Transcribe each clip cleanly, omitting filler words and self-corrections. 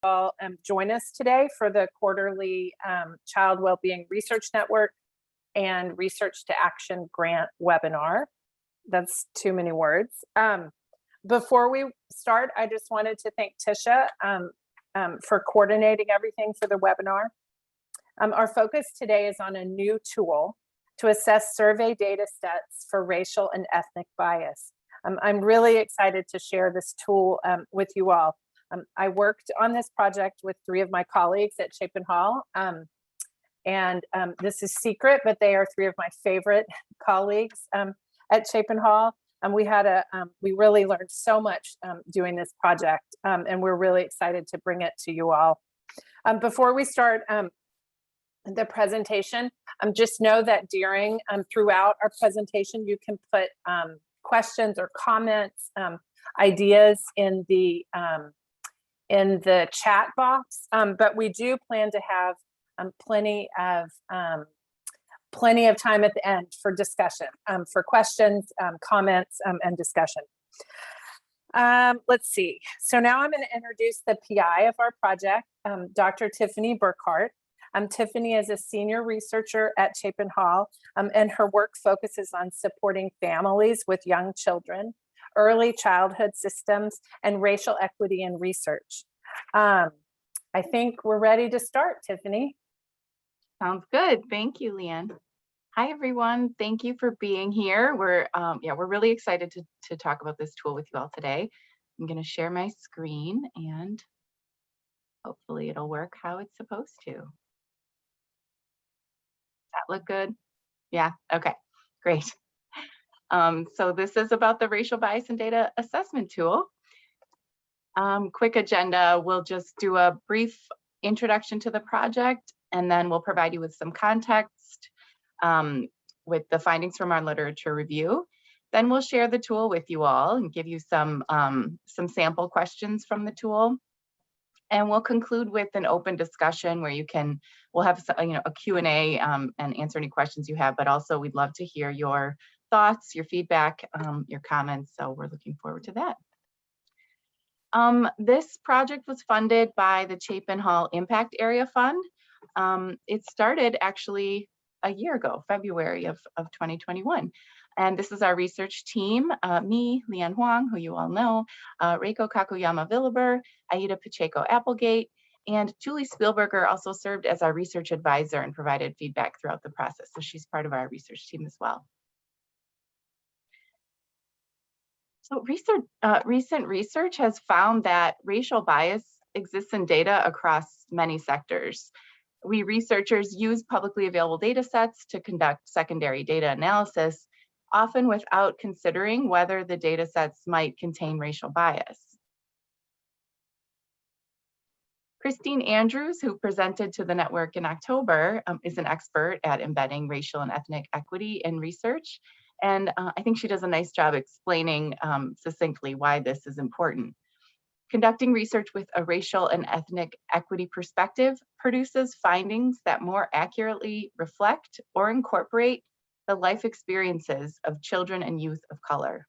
all join us today for the quarterly Child Wellbeing Research Network and Research to Action Grant webinar. That's too many words. Before we start, I just wanted to thank Tisha for coordinating everything for the webinar. Our focus today is on a new tool to assess survey data sets for racial and ethnic bias. I'm really excited to share this tool with you all. I worked on this project with 3 of my colleagues at Chapin Hall, and this is secret, but they are 3 of my favorite colleagues at Chapin Hall. We really learned so much doing this project, and we're really excited to bring it to you all. Before we start the presentation, just know that throughout our presentation, you can put questions or comments, ideas in the chat box, but we do plan to have plenty of time at the end for discussion, for questions, comments, and discussion. Let's see. So now I'm going to introduce the PI of our project, Dr. Tiffany Burkhart. Tiffany is a senior researcher at Chapin Hall, and her work focuses on supporting families with young children, early childhood systems, and racial equity in research. I think we're ready to start, Tiffany. Sounds good. Thank you, Leanne. Hi, everyone. Thank you for being here. We're really excited to talk about this tool with you all today. I'm going to share my screen and hopefully it'll work how it's supposed to. Does that look good? Yeah. Okay. Great. So this is about the Racial Bias and Data Assessment Tool. Quick agenda. We'll just do a brief introduction to the project, and then we'll provide you with some context with the findings from our literature review. Then we'll share the tool with you all and give you some sample questions from the tool. And we'll conclude with an open discussion where we'll have a Q&A and answer any questions you have, but also we'd love to hear your thoughts, your feedback, your comments. So we're looking forward to that. This project was funded by the Chapin Hall Impact Area Fund. It started actually a year ago, February of 2021. And this is our research team, me, Leanne Huang, who you all know, Reiko Kakuyama-Villeber, Aida Pacheco-Applegate, and Julie Spielberger also served as our research advisor and provided feedback throughout the process. So she's part of our research team as well. So recent research has found that racial bias exists in data across many sectors. We researchers use publicly available data sets to conduct secondary data analysis, often without considering whether the data sets might contain racial bias. Christine Andrews, who presented to the network in October, is an expert at embedding racial and ethnic equity in research. And I think she does a nice job explaining succinctly why this is important. Conducting research with a racial and ethnic equity perspective produces findings that more accurately reflect or incorporate the life experiences of children and youth of color.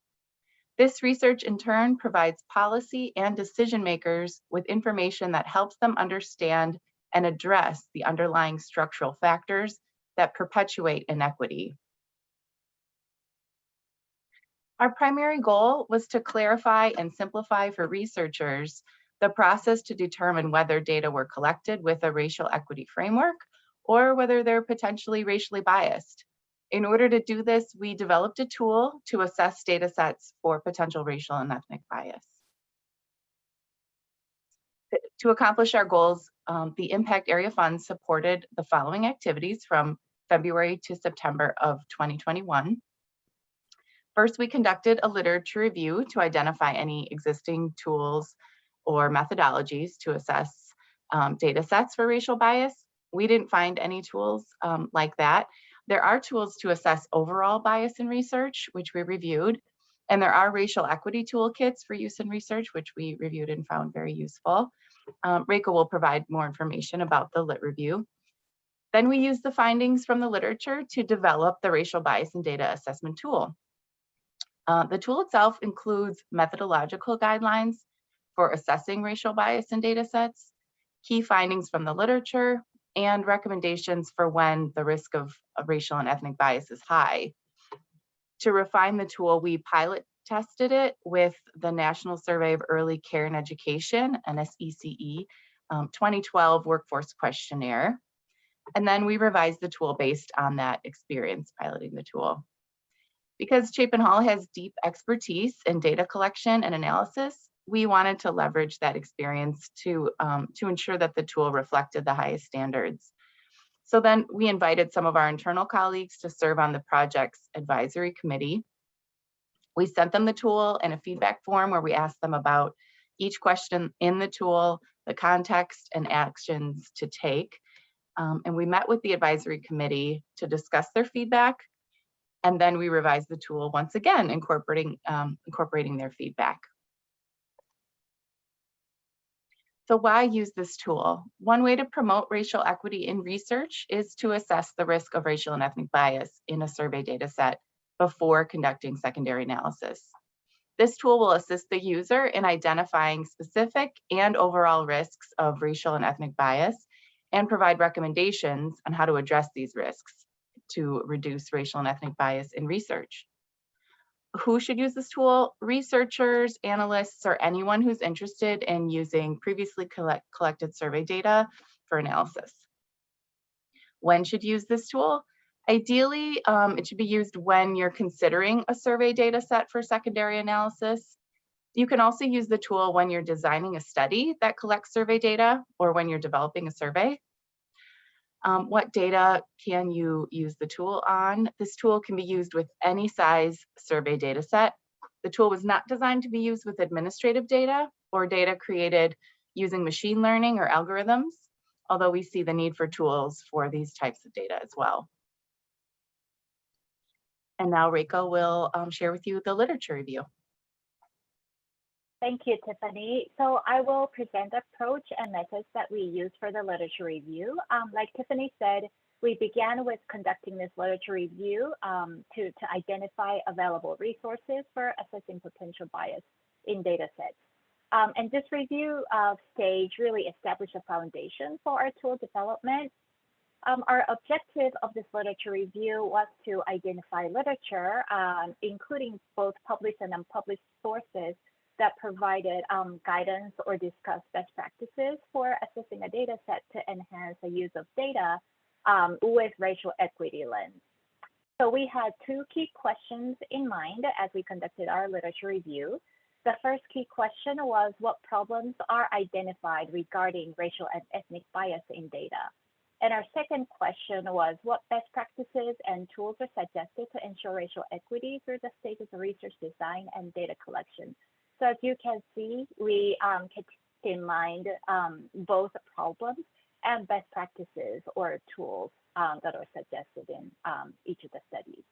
This research in turn provides policy and decision makers with information that helps them understand and address the underlying structural factors that perpetuate inequity. Our primary goal was to clarify and simplify for researchers the process to determine whether data were collected with a racial equity framework or whether they're potentially racially biased. In order to do this, we developed a tool to assess data sets for potential racial and ethnic bias. To accomplish our goals, the Impact Area Fund supported the following activities from February to September of 2021. First, we conducted a literature review to identify any existing tools or methodologies to assess data sets for racial bias. We didn't find any tools like that. There are tools to assess overall bias in research, which we reviewed, and there are racial equity toolkits for use in research, which we reviewed and found very useful. Reiko will provide more information about the lit review. Then we used the findings from the literature to develop the racial bias and data assessment tool. The tool itself includes methodological guidelines for assessing racial bias in data sets, key findings from the literature, and recommendations for when the risk of racial and ethnic bias is high. To refine the tool, we pilot tested it with the National Survey of Early Care and Education, NSECE, 2012 Workforce Questionnaire. And then we revised the tool based on that experience piloting the tool. Because Chapin Hall has deep expertise in data collection and analysis, we wanted to leverage that experience to ensure that the tool reflected the highest standards. So then we invited some of our internal colleagues to serve on the project's advisory committee. We sent them the tool and a feedback form where we asked them about each question in the tool, the context and actions to take. And we met with the advisory committee to discuss their feedback. And then we revised the tool once again, incorporating their feedback. So why use this tool? One way to promote racial equity in research is to assess the risk of racial and ethnic bias in a survey data set before conducting secondary analysis. This tool will assist the user in identifying specific and overall risks of racial and ethnic bias and provide recommendations on how to address these risks to reduce racial and ethnic bias in research. Who should use this tool? Researchers, analysts, or anyone who's interested in using previously collected survey data for analysis. When should you use this tool? Ideally, it should be used when you're considering a survey data set for secondary analysis. You can also use the tool when you're designing a study that collects survey data or when you're developing a survey. What data can you use the tool on? This tool can be used with any size survey data set. The tool was not designed to be used with administrative data or data created using machine learning or algorithms, although we see the need for tools for these types of data as well. And now Reiko will share with you the literature review. Thank you, Tiffany. So I will present the approach and methods that we use for the literature review. Like Tiffany said, we began with conducting this literature review to identify available resources for assessing potential bias in data sets. And this review stage really established a foundation for our tool development. Our objective of this literature review was to identify literature, including both published and unpublished sources that provided guidance or discussed best practices for assessing a data set to enhance the use of data with racial equity lens. So we had two key questions in mind as we conducted our literature review. The first key question was what problems are identified regarding racial and ethnic bias in data? And our second question was what best practices and tools are suggested to ensure racial equity through the stages of research design and data collection. So as you can see, we kept in mind both problems and best practices or tools that are suggested in each of the studies.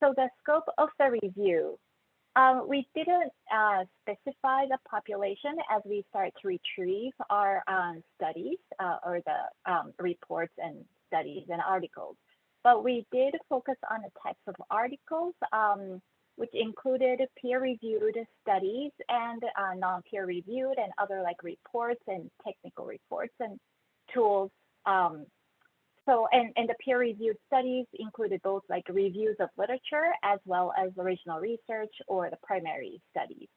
So the scope of the review, we didn't specify the population as we start to retrieve our studies or the reports and studies and articles, but we did focus on the types of articles which included peer-reviewed studies and non-peer-reviewed and other like reports and technical reports and tools. And the peer-reviewed studies included both like reviews of literature as well as original research or the primary studies.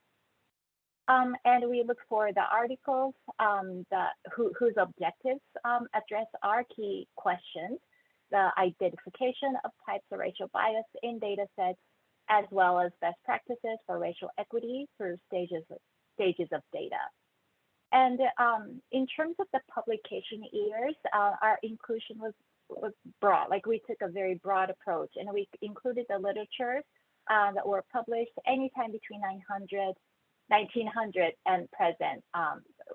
And we look for the articles whose objectives address our key questions, the identification of types of racial bias in data sets, as well as best practices for racial equity through stages of data. And in terms of the publication years, our inclusion was broad. Like we took a very broad approach, and we included the literature that were published anytime between 1900 and present,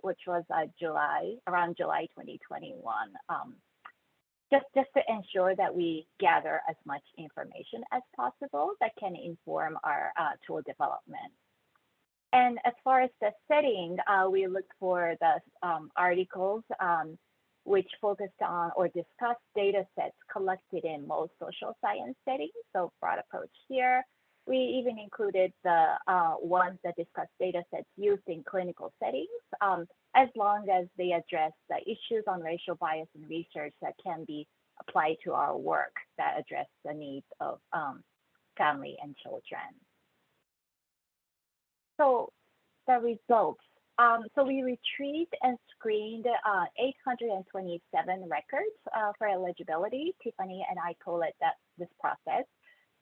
which was around July 2021. Just to ensure that we gather as much information as possible that can inform our tool development. And as far as the setting, we looked for the articles which focused on or discussed data sets collected in most social science settings, so broad approach here. We even included the ones that discuss data sets used in clinical settings, as long as they address the issues on racial bias in research that can be applied to our work that address the needs of family and children. So the results. So we retrieved and screened 827 records for eligibility. Tiffany and I call it this process.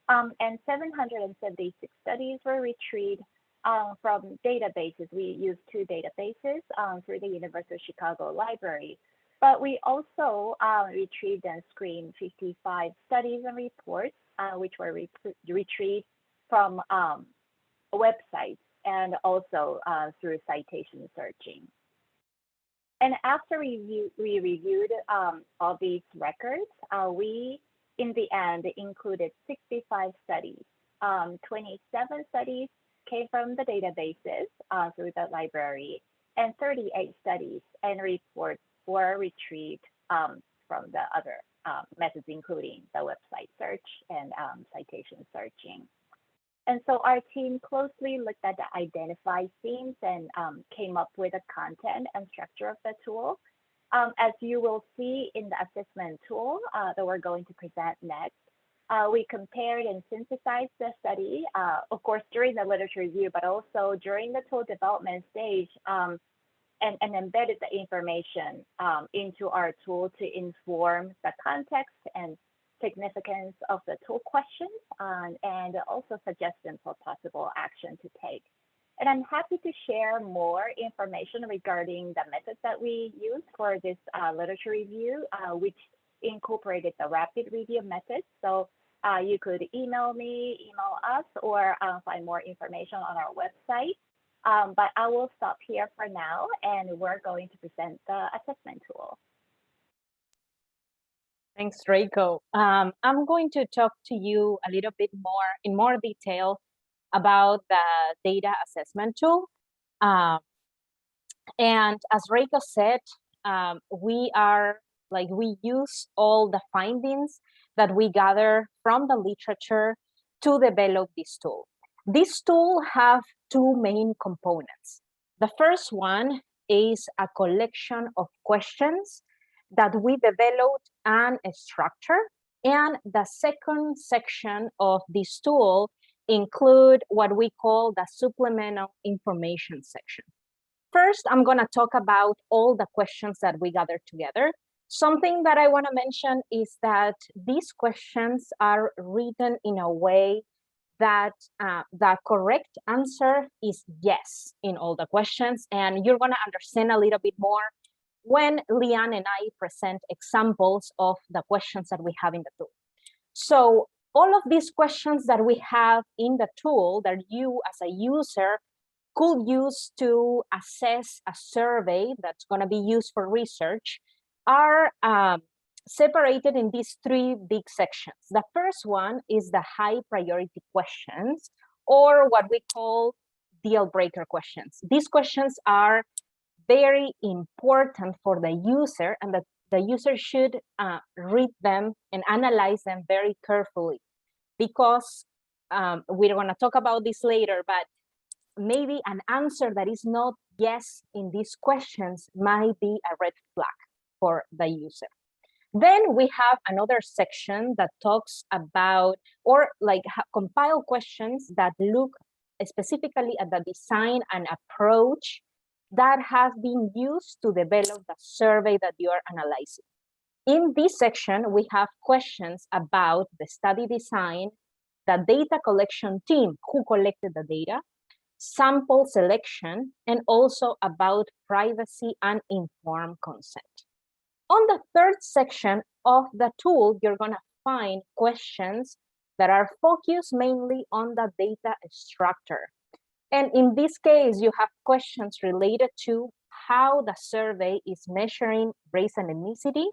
And 776 studies were retrieved from databases. We used 2 databases through the University of Chicago Library. But we also retrieved and screened 55 studies and reports, which were retrieved from websites and also through citation searching. And after we reviewed all these records, we, in the end, included 65 studies. 27 studies came from the databases through the library, and 38 studies and reports were retrieved from the other methods, including the website search and citation searching. And so our team closely looked at the identified themes and came up with the content and structure of the tool. As you will see in the assessment tool that we're going to present next, we compared and synthesized the study, of course, during the literature review, but also during the tool development stage, and embedded the information into our tool to inform the context and significance of the tool questions, and also suggestions for possible action to take. And I'm happy to share more information regarding the methods that we used for this literature review, which incorporated the rapid review method. So you could email me, email us, or find more information on our website. But I will stop here for now, and we're going to present the assessment tool. Thanks, Reiko. I'm going to talk to you a little bit more in more detail about the data assessment tool. And as Reiko said, we use all the findings that we gather from the literature to develop this tool. This tool have 2 main components. The first one is a collection of questions that we developed and structure. And the second section of this tool include what we call the supplemental information section. First, I'm gonna talk about all the questions that we gathered together. Something that I wanna mention is that these questions are written in a way that the correct answer is yes in all the questions. And you're gonna understand a little bit more when Leanne and I present examples of the questions that we have in the tool. So all of these questions that we have in the tool that you as a user could use to assess a survey that's going to be used for research are separated in these 3 big sections. The first one is the high priority questions, or what we call deal breaker questions. These questions are very important for the user, and that the user should read them and analyze them very carefully, because we're going to talk about this later, but maybe an answer that is not yes in these questions might be a red flag for the user. Then we have another section that talks about, or compile questions that look specifically at the design and approach that have been used to develop the survey that you are analyzing. In this section, we have questions about the study design, the data collection team who collected the data, sample selection, and also about privacy and informed consent. On the third section of the tool, you're going to find questions that are focused mainly on the data structure. And in this case, you have questions related to how the survey is measuring race and ethnicity,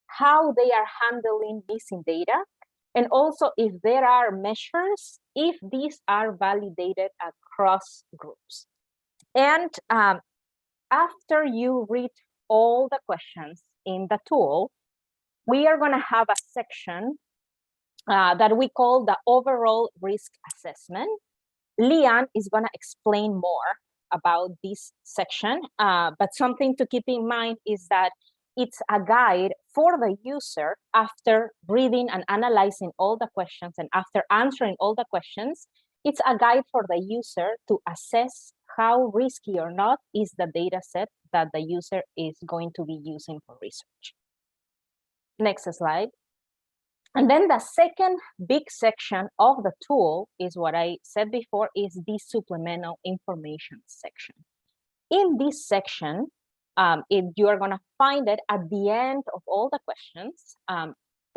how they are handling missing data, and also if there are measures, if these are validated across groups. And after you read all the questions in the tool, we are going to have a section that we call the overall risk assessment. Leanne is going to explain more about this section, but something to keep in mind is that it's a guide for the user after reading and analyzing all the questions and after answering all the questions. It's a guide for the user to assess how risky or not is the data set that the user is going to be using for research. Next slide. And then the second big section of the tool is what I said before, is the supplemental information section. In this section, you are going to find it at the end of all the questions.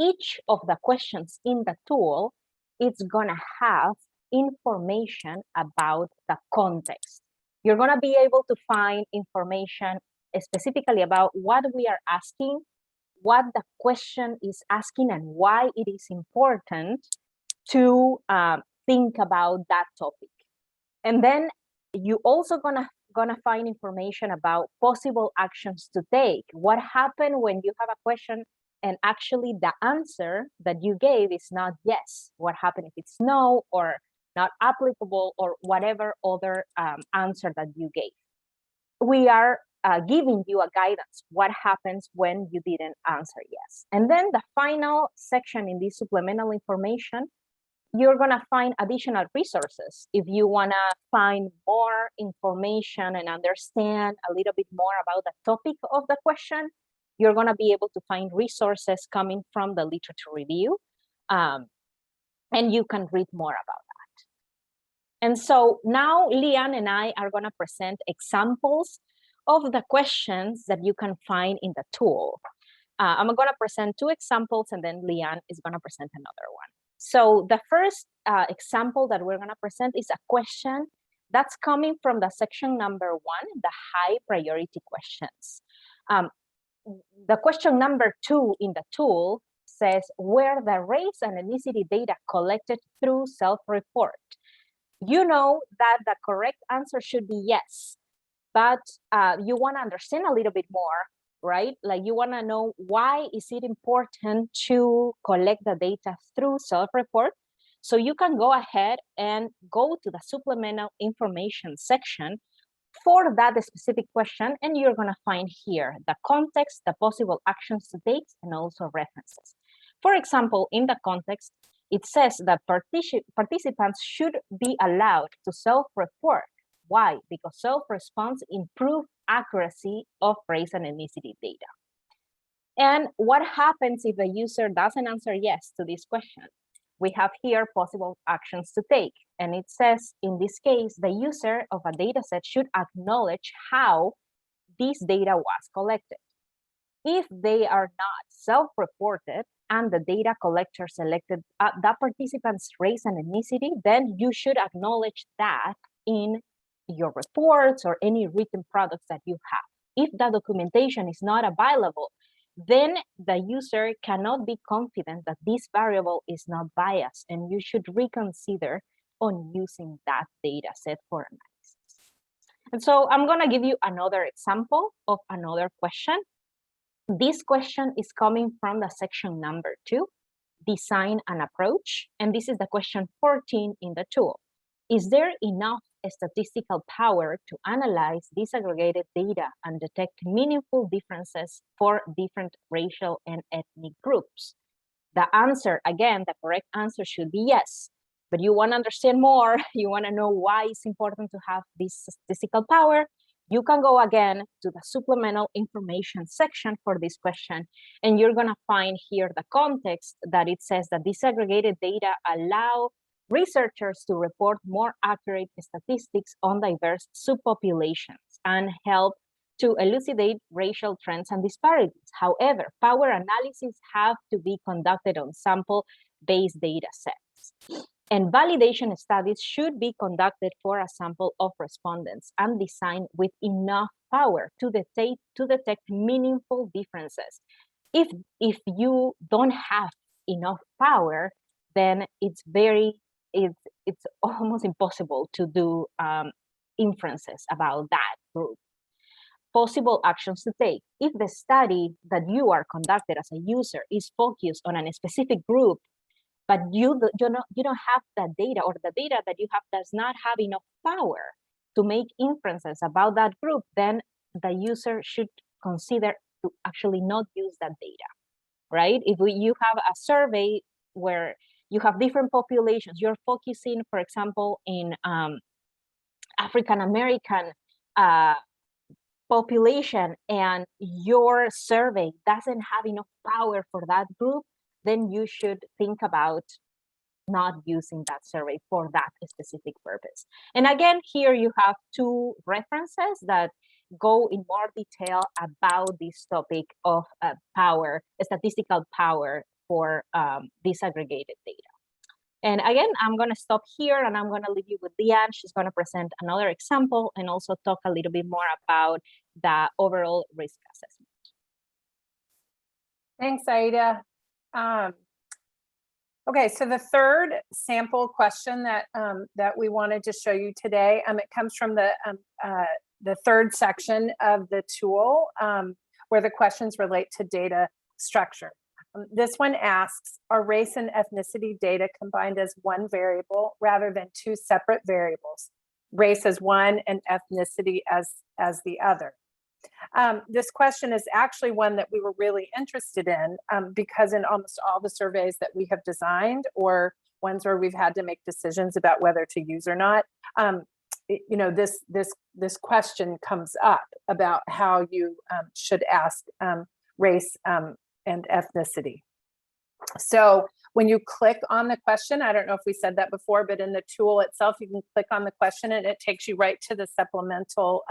Each of the questions in the tool, it's going to have information about the context. You're going to be able to find information specifically about what we are asking, what the question is asking, and why it is important to think about that topic. And then you also gonna find information about possible actions to take. What happened when you have a question and actually the answer that you gave is not yes? What happened if it's no, or not applicable, or whatever other answer that you gave? We are giving you a guidance. What happens when you didn't answer yes? And then the final section in this supplemental information, you're going to find additional resources. If you want to find more information and understand a little bit more about the topic of the question, you're going to be able to find resources coming from the literature review, and you can read more about that. And so now Leanne and I are going to present examples of the questions that you can find in the tool. I'm going to present 2 examples, and then Leanne is going to present another one. So the first example that we're going to present is a question that's coming from the section number 1, the high priority questions. The question number 2 in the tool says, where the race and ethnicity data collected through self-report. You know that the correct answer should be yes, but you want to understand a little bit more, right? Like you want to know, why is it important to collect the data through self-report? So you can go ahead and go to the supplemental information section for that specific question, and you're going to find here the context, the possible actions to take, and also references. For example, in the context, it says that participants should be allowed to self-report. Why? Because self-response improves accuracy of race and ethnicity data. And what happens if the user doesn't answer yes to this question? We have here possible actions to take. And it says, in this case, the user of a data set should acknowledge how this data was collected. If they are not self-reported and the data collector selected the participant's race and ethnicity, then you should acknowledge that in your reports or any written products that you have. If the documentation is not available, then the user cannot be confident that this variable is not biased, and you should reconsider on using that data set for analysis. And so I'm going to give you another example of another question. This question is coming from the section number 2, design an approach, and this is the question 14 in the tool. Is there enough statistical power to analyze disaggregated data and detect meaningful differences for different racial and ethnic groups? The answer, again, the correct answer should be yes. But you want to understand more, you want to know why it's important to have this statistical power, you can go again to the supplemental information section for this question, and you're going to find here the context that it says that disaggregated data allow researchers to report more accurate statistics on diverse subpopulations and help to elucidate racial trends and disparities. However, power analysis have to be conducted on sample-based data sets. And validation studies should be conducted for a sample of respondents and designed with enough power to detect meaningful differences. If you don't have enough power, then it's almost impossible to do inferences about that group. Possible actions to take. If the study that you are conducted as a user is focused on a specific group, but you don't have that data, or the data that you have does not have enough power to make inferences about that group, then the user should consider to actually not use that data, right? If you have a survey where you have different populations, you're focusing, for example, in African American population, and your survey doesn't have enough power for that group, then you should think about not using that survey for that specific purpose. And again, here you have two references that go in more detail about this topic of power, statistical power for disaggregated data. And again, I'm going to stop here, and I'm going to leave you with Leanne. She's going to present another example and also talk a little bit more about the overall risk assessment. Thanks, Aida. Okay, so the third sample question that we wanted to show you today, it comes from the third section of the tool, where the questions relate to data structure. This one asks, are race and ethnicity data combined as one variable rather than two separate variables? Race as one and ethnicity as the other. This question is actually one that we were really interested in because in almost all the surveys that we have designed, or ones where we've had to make decisions about whether to use or not, you know, this question comes up about how you should ask race and ethnicity. So when you click on the question, I don't know if we said that before, but in the tool itself, you can click on the question and it takes you right to the supplemental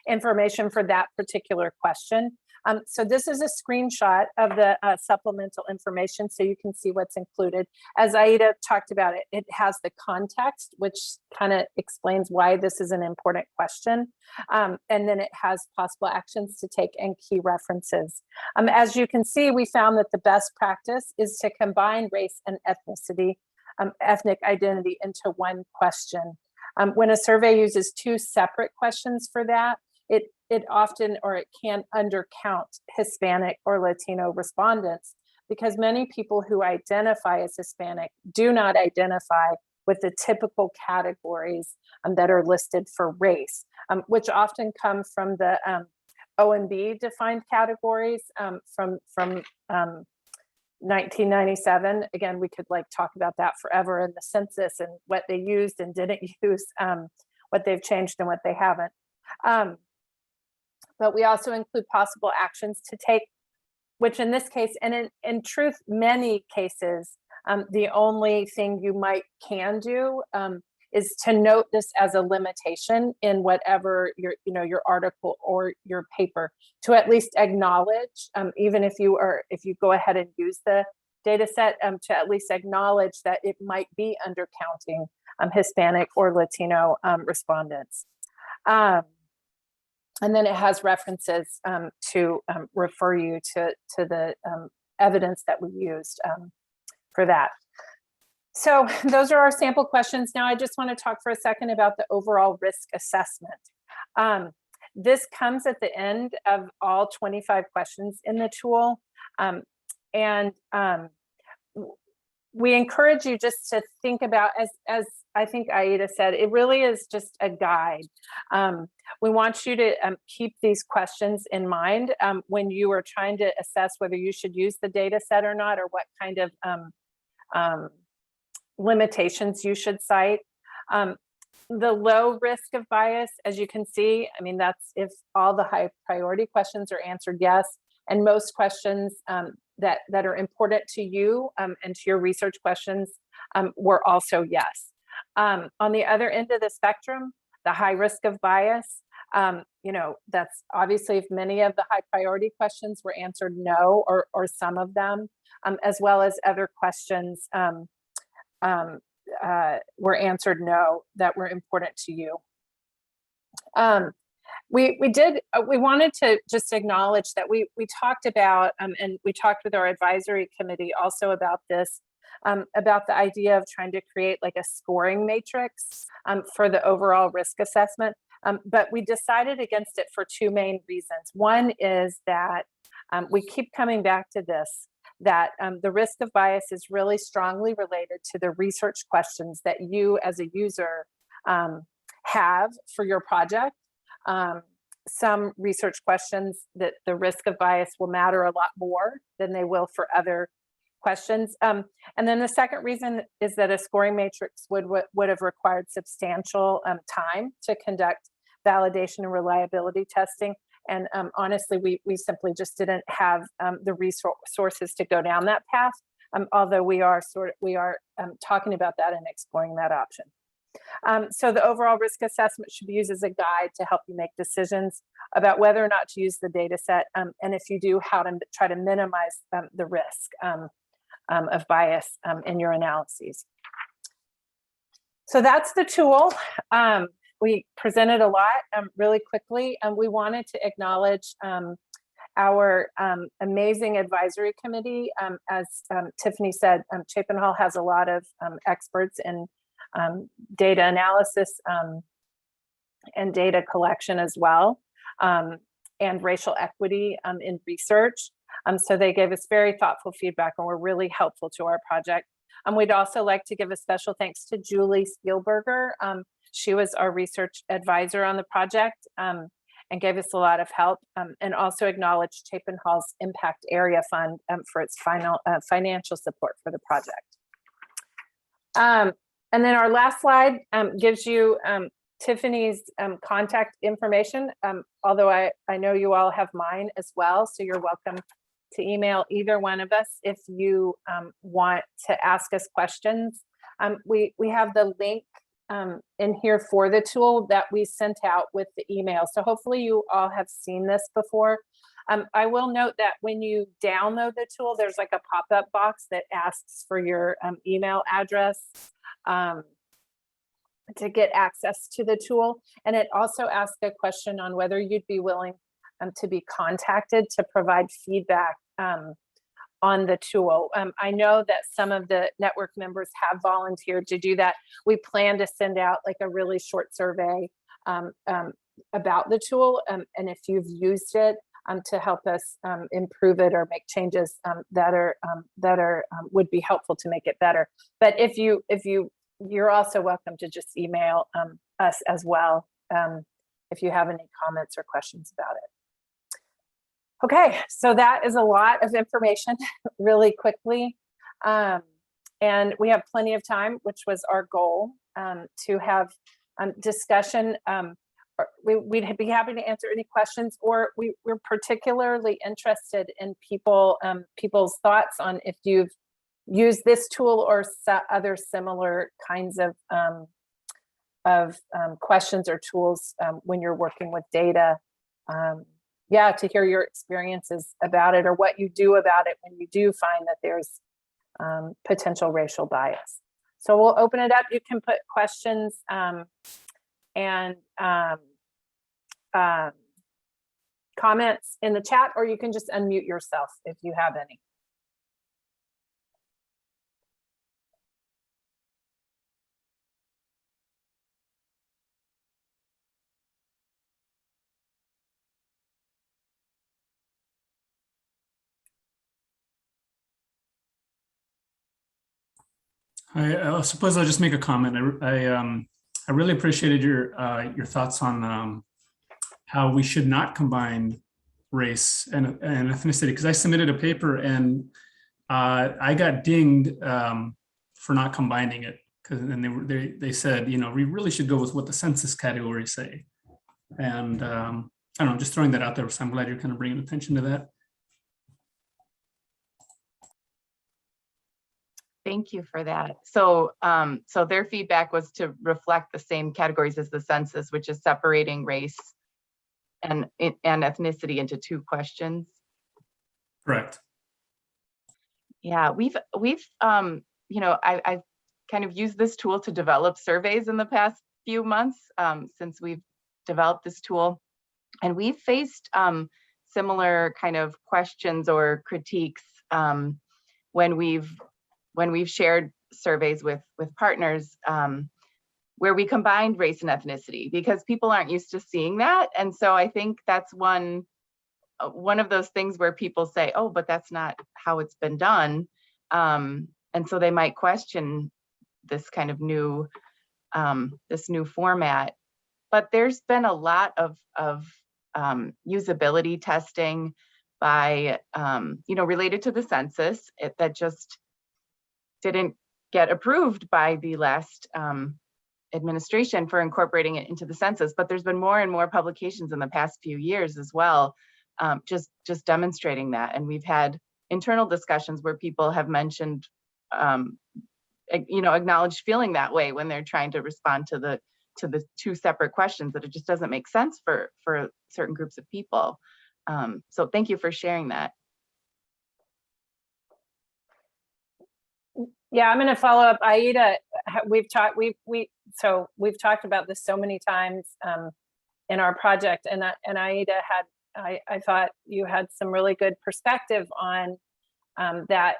information for that particular question. So this is a screenshot of the supplemental information so you can see what's included. As Aida talked about, it has the context, which kind of explains why this is an important question. And then it has possible actions to take and key references. As you can see, we found that the best practice is to combine race and ethnicity, ethnic identity into one question. When a survey uses two separate questions for that, it often, or it can undercount Hispanic or Latino respondents, because many people who identify as Hispanic do not identify with the typical categories that are listed for race, which often come from the OMB defined categories from 1997. Again, we could like talk about that forever, in the census and what they used and didn't use, what they've changed and what they haven't. But we also include possible actions to take, which in this case, and in truth, many cases, the only thing you can do is to note this as a limitation in whatever your article or your paper, to at least acknowledge, even if you go ahead and use the data set, to at least acknowledge that it might be undercounting Hispanic or Latino respondents. And then it has references to refer you to the evidence that we used for that. So those are our sample questions. Now I just want to talk for a second about the overall risk assessment. This comes at the end of all 25 questions in the tool. We encourage you just to think about, as I think Aida said, it really is just a guide. We want you to keep these questions in mind when you are trying to assess whether you should use the data set or not, or what kind of limitations you should cite. The low risk of bias, as you can see, I mean, that's if all the high priority questions are answered yes, and most questions that are important to you and to your research questions were also yes. On the other end of the spectrum, the high risk of bias, that's obviously if many of the high priority questions were answered no, or some of them, as well as other questions were answered no that were important to you. We wanted to just acknowledge that we talked about, and we talked with our advisory committee also about this, about the idea of trying to create like a scoring matrix for the overall risk assessment. But we decided against it for two main reasons. One is that we keep coming back to this, that the risk of bias is really strongly related to the research questions that you as a user have for your project. Some research questions that the risk of bias will matter a lot more than they will for other questions. And then the second reason is that a scoring matrix would have required substantial time to conduct validation and reliability testing. And honestly, we simply just didn't have the resources to go down that path. Although we are talking about that and exploring that option. So the overall risk assessment should be used as a guide to help you make decisions about whether or not to use the data set, and if you do, how to try to minimize the risk of bias in your analyses. So that's the tool. We presented a lot really quickly, and we wanted to acknowledge our amazing advisory committee. As Tiffany said, Chapin Hall has a lot of experts in data analysis and data collection as well, and racial equity in research. So they gave us very thoughtful feedback and were really helpful to our project. We'd also like to give a special thanks to Julie Spielberger. She was our research advisor on the project and gave us a lot of help, and also acknowledge Chapin Hall's Impact Area Fund for its financial support for the project. And then our last slide gives you Tiffany's contact information, although I know you all have mine as well, so you're welcome to email either one of us if you want to ask us questions. We have the link in here for the tool that we sent out with the email, so hopefully you all have seen this before. I will note that when you download the tool, there's like a pop-up box that asks for your email address to get access to the tool. And it also asks a question on whether you'd be willing to be contacted to provide feedback on the tool. I know that some of the network members have volunteered to do that. We plan to send out like a really short survey about the tool, and if you've used it to help us improve it or make changes that would be helpful to make it better. But if you're also welcome to just email us as well if you have any comments or questions about it. Okay, so that is a lot of information really quickly. And we have plenty of time, which was our goal, to have discussion. We'd be happy to answer any questions, or we're particularly interested in people's thoughts on if you've used this tool or other similar kinds of questions or tools when you're working with data. Yeah, to hear your experiences about it, or what you do about it when you do find that there's potential racial bias. So we'll open it up. You can put questions and comments in the chat, or you can just unmute yourself if you have any. I suppose I'll just make a comment. I really appreciated your thoughts on how we should not combine race and ethnicity, because I submitted a paper and I got dinged for not combining it, because then they said, you know, we really should go with what the census categories say. And I don't know, just throwing that out there. So I'm glad you're kind of bringing attention to that. Thank you for that. So, so their feedback was to reflect the same categories as the census, which is separating race and ethnicity into two questions. Correct. Yeah, we've you know, I've kind of used this tool to develop surveys in the past few months since we've developed this tool, and we've faced similar kind of questions or critiques when we've shared surveys with partners where we combined race and ethnicity, because people aren't used to seeing that. And so I think that's one one of those things where people say, oh, but that's not how it's been done. And so they might question this kind of new, this new format. But there's been a lot of usability testing by, related to the census that just didn't get approved by the last administration for incorporating it into the census. But there's been more and more publications in the past few years as well, just demonstrating that. And we've had internal discussions where people have mentioned, acknowledged feeling that way when they're trying to respond to the two separate questions, that it just doesn't make sense for certain groups of people. So thank you for sharing that. Yeah, I'm going to follow up. Aida, we've talked about this so many times in our project, and Aida I thought you had some really good perspective on that.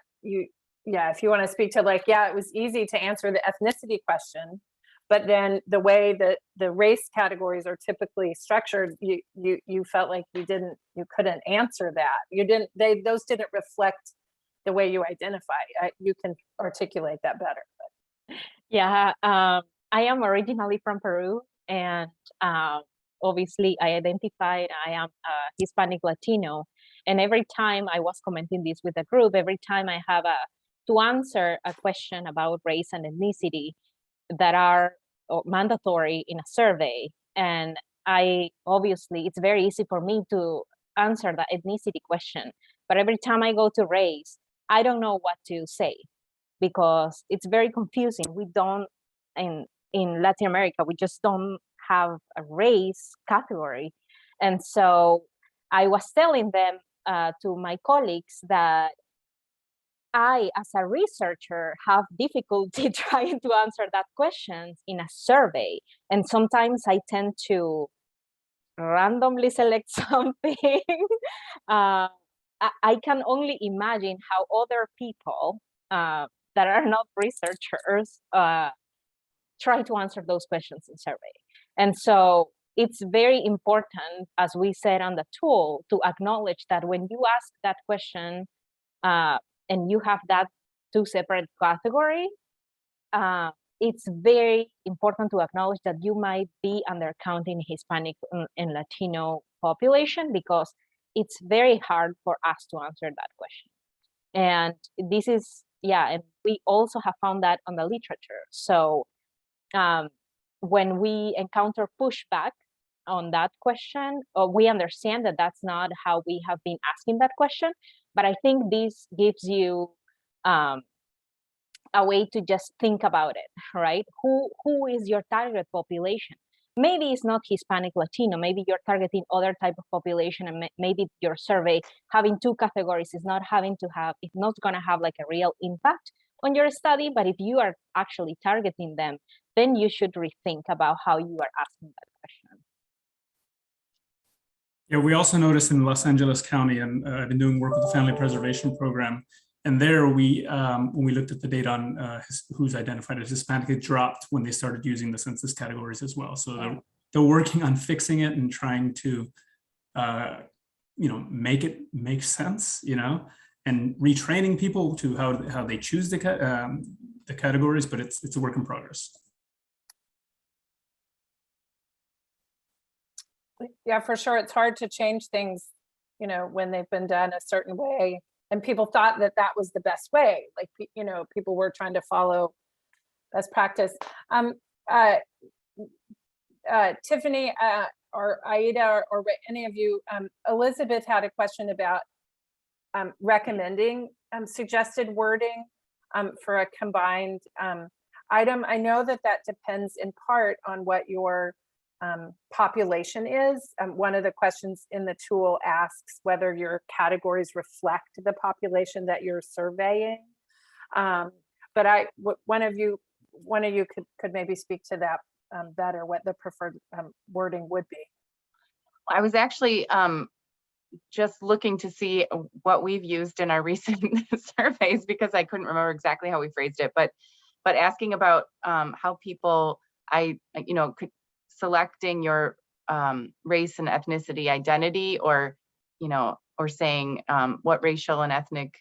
If you want to speak to it was easy to answer the ethnicity question, but then the way that the race categories are typically structured, you felt like you couldn't answer that. Those didn't reflect the way you identify. You can articulate that better. Yeah, I am originally from Peru, and obviously I identified I am Hispanic Latino. And every time I was commenting this with a group, every time I have to answer a question about race and ethnicity that are mandatory in a survey, and it's very easy for me to answer the ethnicity question, but every time I go to race, I don't know what to say because it's very confusing. We don't, in Latin America, we just don't have a race category. And so I was telling them to my colleagues that I, as a researcher, have difficulty trying to answer that question in a survey. And sometimes I tend to randomly select something. I can only imagine how other people that are not researchers try to answer those questions in survey. And so it's very important, as we said on the tool, to acknowledge that when you ask that question and you have that two separate categories, it's very important to acknowledge that you might be undercounting Hispanic and Latino population, because it's very hard for us to answer that question. And this is, and we also have found that on the literature. So when we encounter pushback on that question, we understand that that's not how we have been asking that question, but I think this gives you a way to just think about it, right? Who is your target population? Maybe it's not Hispanic Latino, maybe you're targeting other type of population, and maybe your survey having two categories is not it's not gonna have like a real impact on your study, but if you are actually targeting them, then you should rethink about how you are asking that question. Yeah, we also noticed in Los Angeles County, and I've been doing work with the Family Preservation Program, and there we, when we looked at the data on who's identified as Hispanic, it dropped when they started using the census categories as well. So they're working on fixing it and trying to, make it make sense, and retraining people to how they choose the categories, but it's a work in progress. Yeah, for sure. It's hard to change things, when they've been done a certain way. And people thought that was the best way. Like, people were trying to follow best practice. Tiffany or Aida or any of you, Elizabeth had a question about recommending suggested wording for a combined item. I know that depends in part on what your population is. One of the questions in the tool asks whether your categories reflect the population that you're surveying. But one of you could maybe speak to that better, what the preferred wording would be. I was actually just looking to see what we've used in our recent surveys, because I couldn't remember exactly how we phrased it, but asking about how people, selecting your race and ethnicity identity, or or saying what racial and ethnic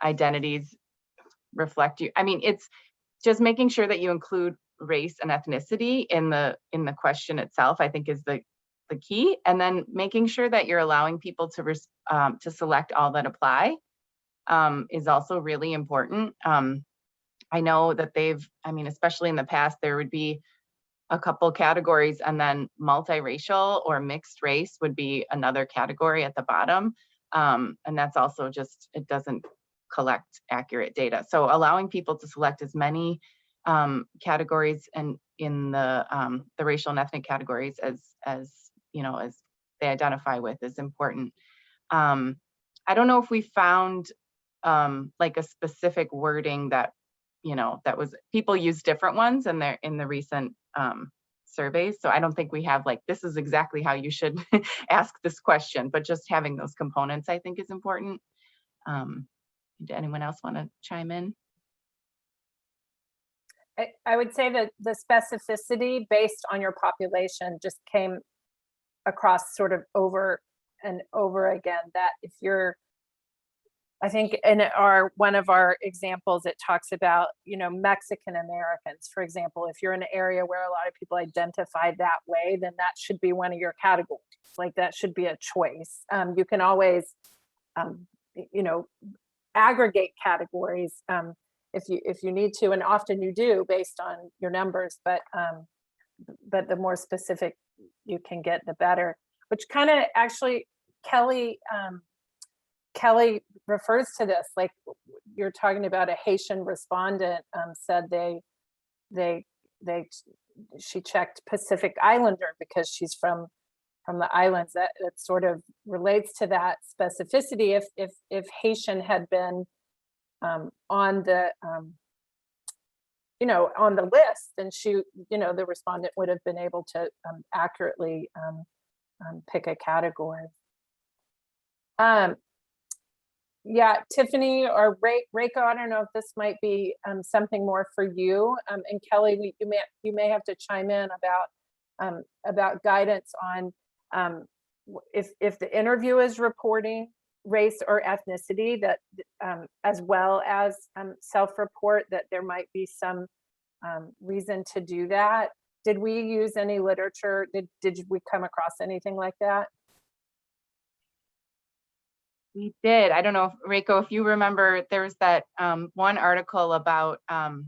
identities reflect you. I mean, it's just making sure that you include race and ethnicity in the question itself, I think is the key. And then making sure that you're allowing people to select all that apply is also really important. I know that especially in the past, there would be a couple categories, and then multiracial or mixed race would be another category at the bottom. And that's also just, it doesn't collect accurate data. So allowing people to select as many categories and in the racial and ethnic categories as they identify with is important. I don't know if we found like a specific wording that that was, people use different ones in the recent surveys. So I don't think we have like, this is exactly how you should ask this question, but just having those components I think is important. Did anyone else want to chime in? I would say that the specificity based on your population just came across sort of over and over again, that if you're, I think in one of our examples, it talks about, Mexican Americans, for example. If you're in an area where a lot of people identify that way, then that should be one of your categories. Like that should be a choice. You can always, aggregate categories if you need to, and often you do based on your numbers. But the more specific you can get, the better. Which kind of actually, Kelly refers to this, like you're talking about a Haitian respondent said she checked Pacific Islander because she's from the islands. That sort of relates to that specificity. If Haitian had been on the on the list, and she, the respondent would have been able to accurately pick a category. Yeah, Tiffany or Reiko, I don't know if this might be something more for you. And Kelly, you may have to chime in about guidance on if the interview is reporting race or ethnicity, that as well as self-report, that there might be some reason to do that. Did we use any literature? Did we come across anything like that? We did. I don't know, Reiko, if you remember, there was that one article about, oh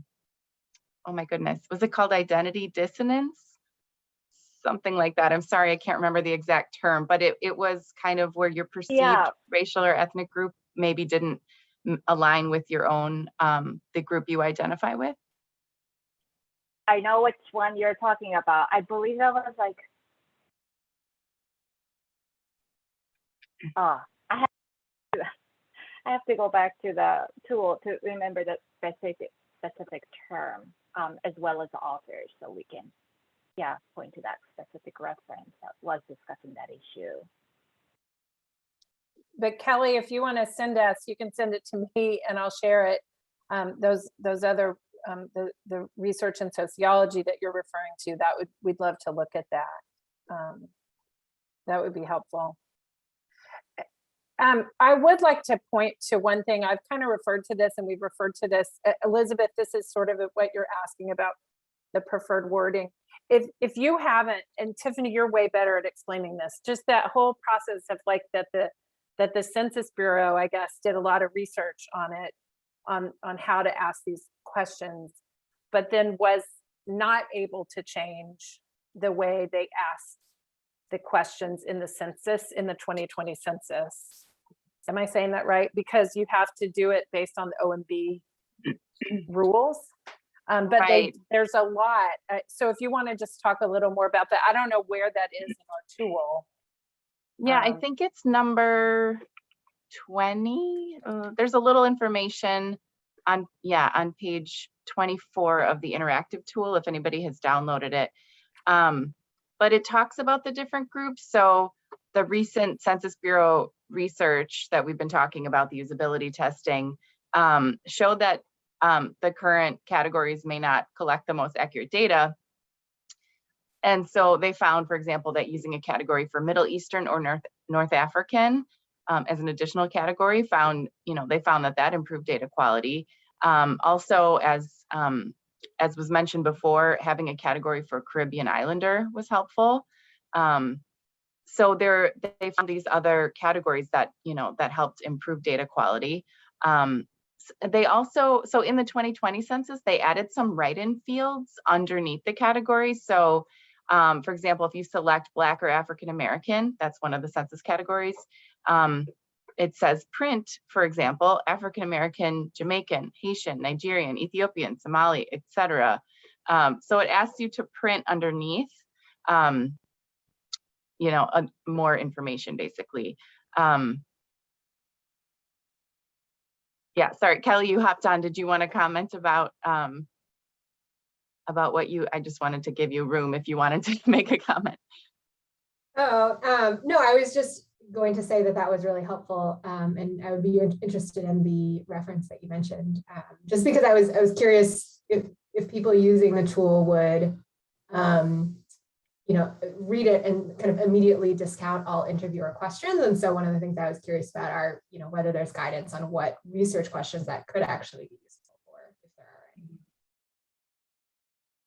my goodness, was it called identity dissonance? Something like that. I'm sorry, I can't remember the exact term, but it was kind of where your perceived racial or ethnic group maybe didn't align with your own, the group you identify with. I know which one you're talking about. I believe that was like, I have to go back to the tool to remember the specific term, as well as the authors, so we can, point to that specific reference that was discussing that issue. But Kelly, if you want to send us, you can send it to me and I'll share it. Those other the research in sociology that you're referring to, we'd love to look at that. That would be helpful. I would like to point to one thing. I've kind of referred to this, and we've referred to this. Elizabeth, this is sort of what you're asking about, the preferred wording. If you haven't, and Tiffany, you're way better at explaining this, just that whole process of like that the Census Bureau, I guess, did a lot of research on it, on how to ask these questions, but then was not able to change the way they asked the questions in the census, in the 2020 census. Am I saying that right? Because you have to do it based on the OMB rules. But right. There's a lot. So if you want to just talk a little more about that, I don't know where that is in our tool. Yeah, I think it's number 20. There's a little information on page 24 of the interactive tool, if anybody has downloaded it. But it talks about the different groups. So the recent Census Bureau research that we've been talking about, the usability testing, showed that the current categories may not collect the most accurate data. And so they found, for example, that using a category for Middle Eastern or North African as an additional category, they found that improved data quality. Also, as was mentioned before, having a category for Caribbean Islander was helpful. So they found these other categories that, that helped improve data quality. They also, so in the 2020 census, they added some write-in fields underneath the categories. So for example, if you select Black or African American, that's one of the census categories. It says print, for example, African American, Jamaican, Haitian, Nigerian, Ethiopian, Somali, etc. So it asks you to print underneath, more information basically. Yeah, sorry, Kelly, you hopped on. Did you want to comment about what I just wanted to give you room if you wanted to make a comment. Oh, no, I was just going to say that was really helpful, and I would be interested in the reference that you mentioned, just because I was curious if people using the tool would, read it and kind of immediately discount all interviewer questions. And so one of the things I was curious about are, whether there's guidance on what research questions that could actually be useful for, if there are any.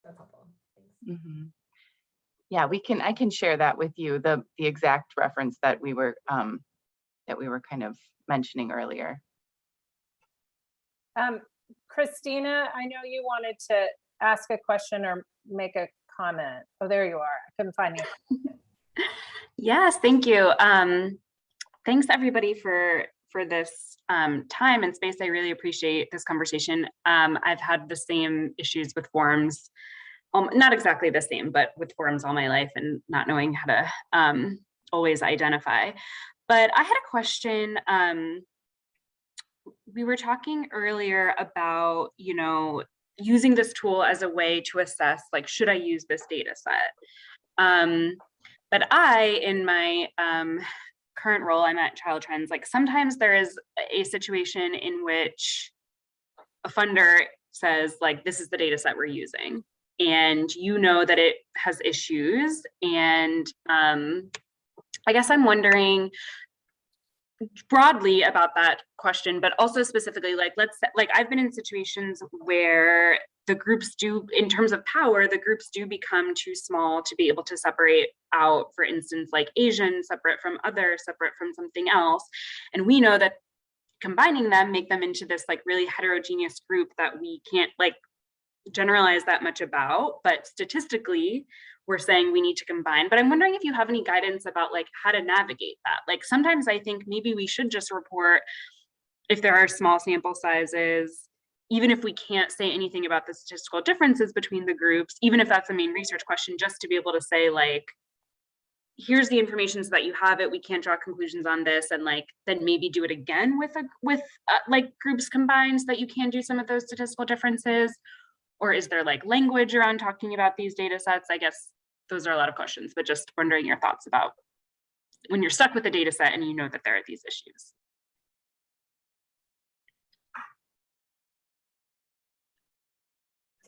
That's helpful. Thanks. Mm-hmm. Yeah, I can share that with you, the exact reference that we were kind of mentioning earlier. Christina, I know you wanted to ask a question or make a comment. Oh, there you are. I couldn't find you. Yes, thank you. Thanks everybody for this time and space. I really appreciate this conversation. I've had the same issues with forums, not exactly the same, but with forums all my life and not knowing how to always identify. But I had a question. We were talking earlier about, using this tool as a way to assess, like, should I use this data set? But in my current role, I'm at Child Trends, like sometimes there is a situation in which a funder says, like, this is the data set we're using, and that it has issues. And I guess I'm wondering broadly about that question, but also specifically, I've been in situations where the groups do, in terms of power, the groups do become too small to be able to separate out, for instance, like Asian separate from other, separate from something else. And we know that combining them make them into this like really heterogeneous group that we can't like generalize that much about, but statistically we're saying we need to combine. But I'm wondering if you have any guidance about like how to navigate that. Like sometimes I think maybe we should just report if there are small sample sizes, even if we can't say anything about the statistical differences between the groups, even if that's a main research question, just to be able to say like, here's the information so that you have it, we can't draw conclusions on this, and like then maybe do it again with like groups combined so that you can do some of those statistical differences. Or is there like language around talking about these data sets? I guess those are a lot of questions, but just wondering your thoughts about when you're stuck with a data set and you know that there are these issues.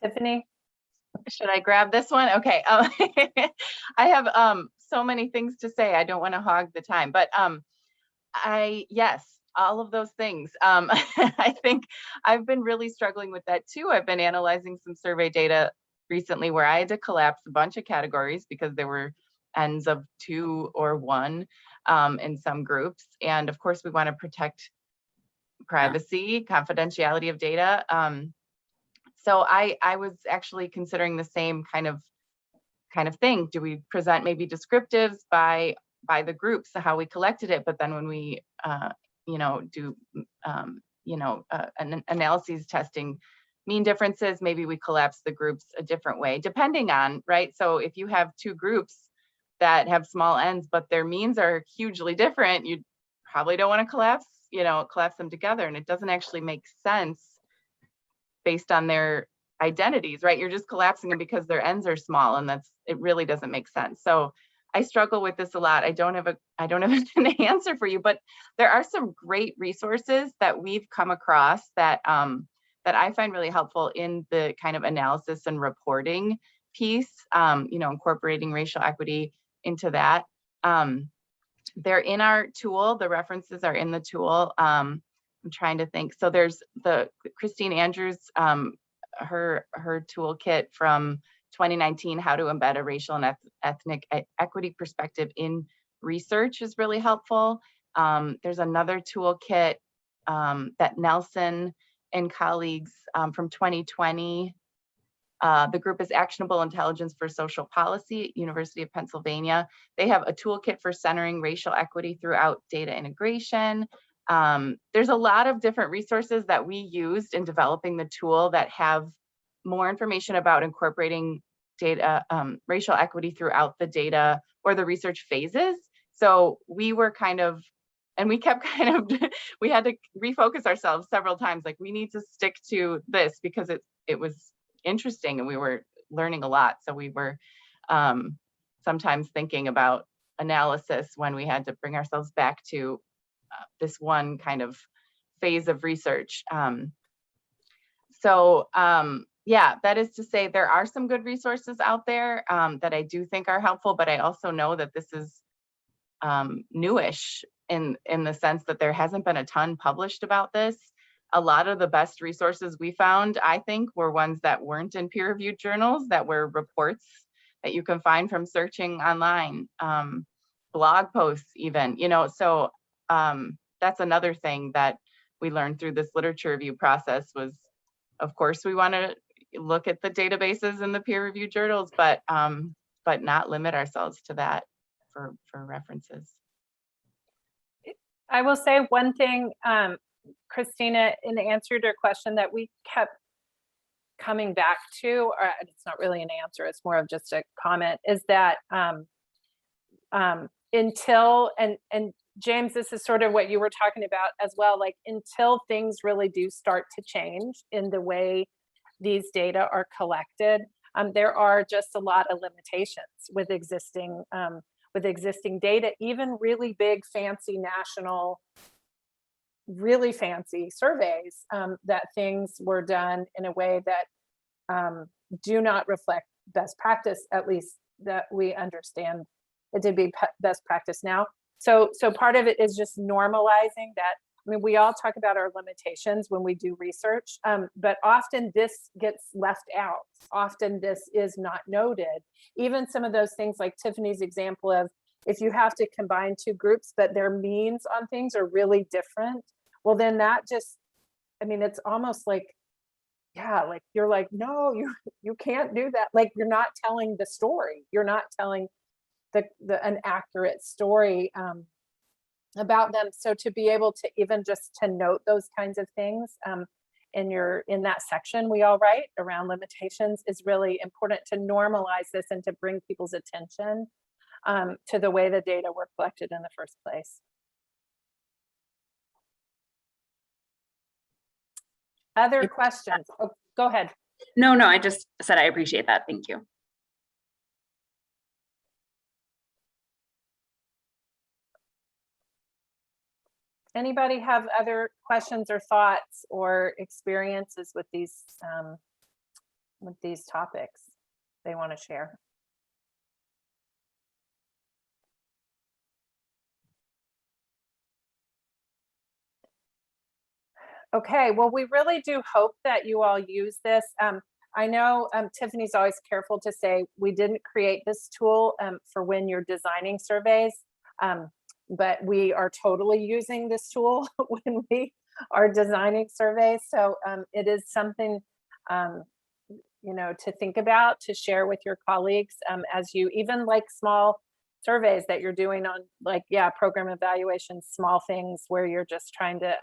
Tiffany? Should I grab this one? Okay. I have so many things to say. I don't want to hog the time, but yes, all of those things. I think I've been really struggling with that too. I've been analyzing some survey data recently where I had to collapse a bunch of categories because there were ends of 2 or 1 in some groups. And of course, we want to protect privacy, confidentiality of data. So I was actually considering the same kind of thing. Do we present maybe descriptives by the groups, how we collected it, but then when we do analyses testing mean differences, maybe we collapse the groups a different way, depending on, right? So if you have 2 groups that have small ends, but their means are hugely different, you probably don't want to collapse them together, and it doesn't actually make sense based on their identities, right? You're just collapsing them because their ends are small, and it really doesn't make sense. So I struggle with this a lot. I don't have an answer for you, but there are some great resources that we've come across that I find really helpful in the kind of analysis and reporting piece, incorporating racial equity into that. They're in our tool. The references are in the tool. I'm trying to think. So there's the Christine Andrews, her toolkit from 2019, how to embed a racial and ethnic equity perspective in research is really helpful. There's another toolkit that Nelson and colleagues from 2020. The group is Actionable Intelligence for Social Policy at University of Pennsylvania. They have a toolkit for centering racial equity throughout data integration. There's a lot of different resources that we used in developing the tool that have more information about incorporating data, racial equity throughout the data or the research phases. So we were kind of, and we kept kind of, we had to refocus ourselves several times, like we need to stick to this because it was interesting and we were learning a lot. So we were sometimes thinking about analysis when we had to bring ourselves back to this one kind of phase of research. Yeah, that is to say there are some good resources out there that I do think are helpful, but I also know that this is newish in the sense that there hasn't been a ton published about this. A lot of the best resources we found, I think, were ones that weren't in peer-reviewed journals, that were reports that you can find from searching online, blog posts even, you know, so that's another thing that we learned through this literature review process was, of course, we want to look at the databases and the peer-reviewed journals, but not limit ourselves to that for references. I will say one thing, Christina, in answer to your question that we kept coming back to, or it's not really an answer, it's more of just a comment, is that until, and James, this is sort of what you were talking about as well, like until things really do start to change in the way these data are collected, there are just a lot of limitations with existing data, even really big, fancy national, really fancy surveys, that things were done in a way that do not reflect best practice, at least that we understand it to be best practice now. So part of it is just normalizing that. I mean, we all talk about our limitations when we do research, but often this gets left out. Often this is not noted. Even some of those things like Tiffany's example of if you have to combine two groups, but their means on things are really different, well, then that just, I mean, it's almost like, yeah, like you're like, no, you can't do that. Like you're not telling the story. You're not telling an accurate story about them. So to be able to even just to note those kinds of things in that section we all write around limitations is really important to normalize this and to bring people's attention to the way the data were collected in the first place. Other questions? Oh, go ahead. No, I just said I appreciate that. Thank you. Anybody have other questions or thoughts or experiences with these topics they want to share? Okay, well, we really do hope that you all use this. I know Tiffany's always careful to say we didn't create this tool for when you're designing surveys, but we are totally using this tool when we are designing surveys. So it is something, you know, to think about, to share with your colleagues as you even like small surveys that you're doing on like, yeah, program evaluation, small things where you're just trying to,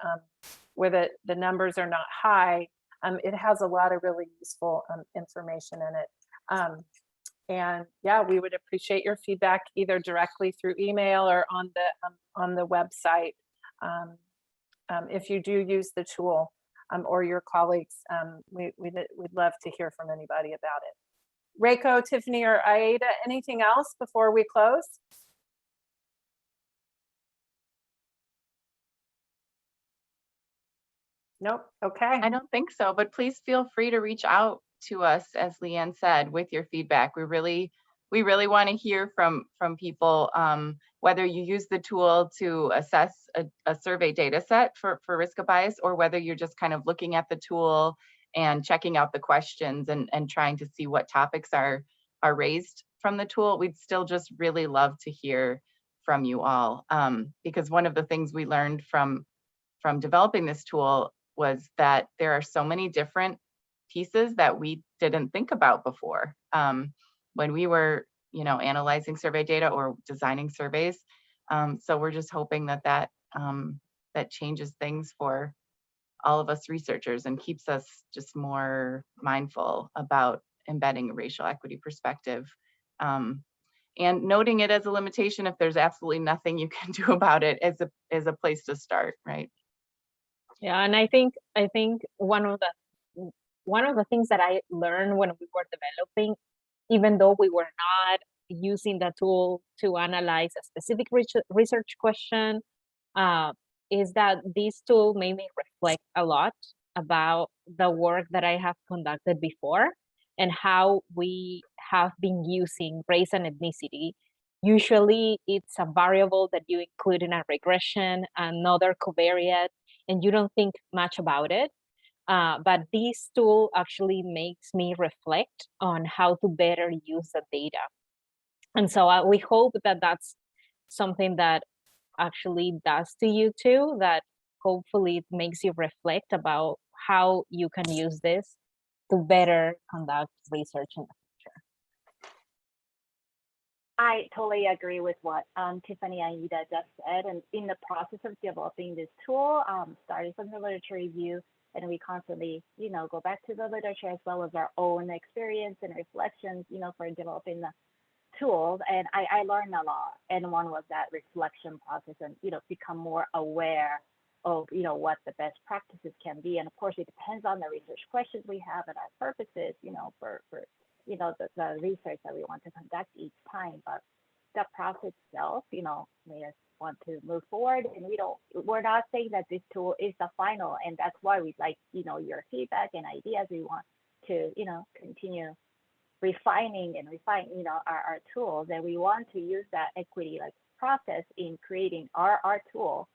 where the numbers are not high. It has a lot of really useful information in it. And yeah, we would appreciate your feedback either directly through email or on the website. If you do use the tool or your colleagues, we'd love to hear from anybody about it. Reiko, Tiffany, or Aida, anything else before we close? Nope. Okay. I don't think so, but please feel free to reach out to us, as Leanne said, with your feedback. We really we really want to hear from people, whether you use the tool to assess a survey data set for risk of bias, or whether you're just kind of looking at the tool and checking out the questions and trying to see what topics are raised from the tool. We'd still just really love to hear from you all, because one of the things we learned from developing this tool was that there are so many different pieces that we didn't think about before when we were, analyzing survey data or designing surveys. So we're just hoping that changes things for all of us researchers and keeps us just more mindful about embedding a racial equity perspective, and noting it as a limitation if there's absolutely nothing you can do about it, as a place to start, right? Yeah, and I think one of the things that I learned when we were developing, even though we were not using the tool to analyze a specific research question, is that this tool made me reflect a lot about the work that I have conducted before and how we have been using race and ethnicity. Usually it's a variable that you include in a regression, another covariate, and you don't think much about it. But this tool actually makes me reflect on how to better use the data. And so we hope that that's something that actually does to you too, that hopefully it makes you reflect about how you can use this to better conduct research in the future. I totally agree with what Tiffany and Ida just said. And in the process of developing this tool, starting from the literature review, and we constantly, go back to the literature as well as our own experience and reflections, for developing the tools. And I learned a lot. And one was that reflection process and, become more aware of, what the best practices can be. And of course, it depends on the research questions we have and our purposes, for the research that we want to conduct each time. But the process itself, made us want to move forward. And we're not saying that this tool is the final. And that's why we'd like, your feedback and ideas. We want to, continue refining our tools. And we want to use that equity process in creating our tool.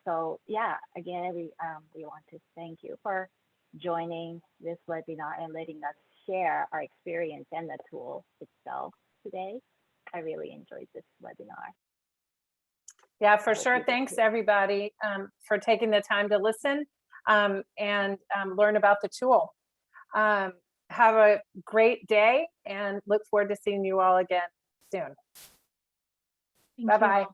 So yeah, again, we want to thank you for joining this webinar and letting us share our experience and the tool itself today. I really enjoyed this webinar. Yeah, for sure. Thanks everybody for taking the time to listen and learn about the tool. Have a great day and look forward to seeing you all again soon. Bye-bye.